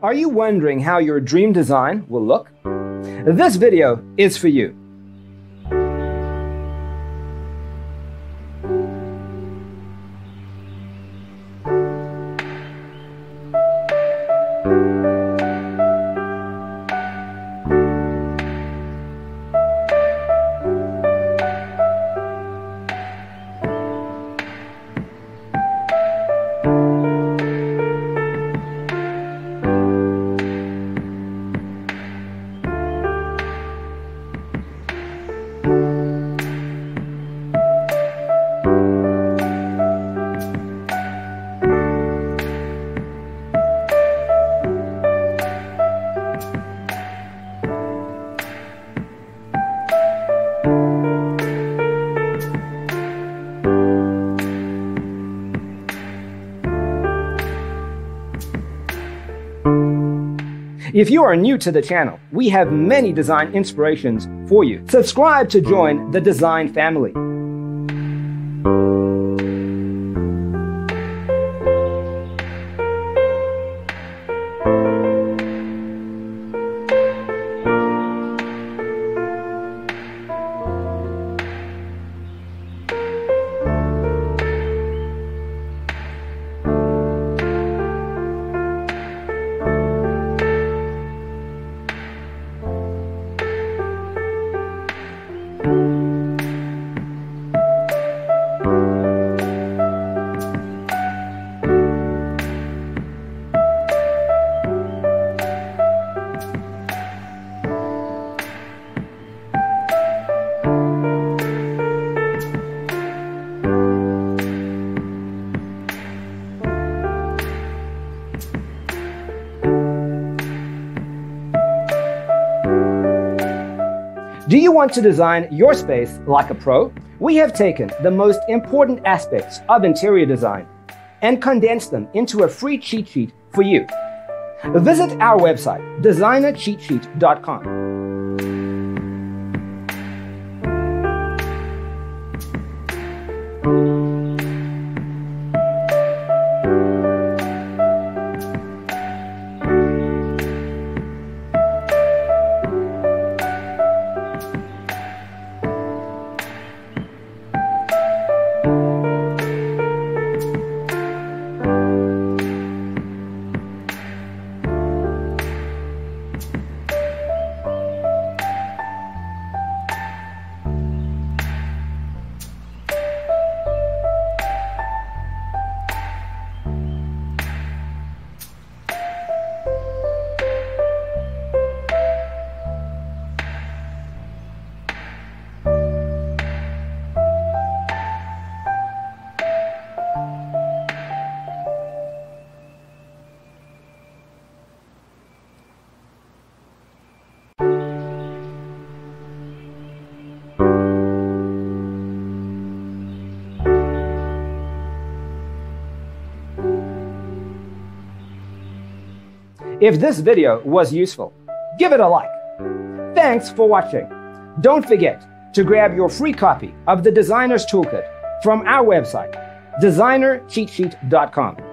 Are you wondering how your dream design will look? This video is for you. If you are new to the channel, we have many design inspirations for you. Subscribe to join the design family. Do you want to design your space like a pro? We have taken the most important aspects of interior design and condensed them into a free cheat sheet for you. Visit our website, designercheatsheet.com. If this video was useful, give it a like. Thanks for watching. Don't forget to grab your free copy of the Designer's Toolkit from our website, designercheatsheet.com.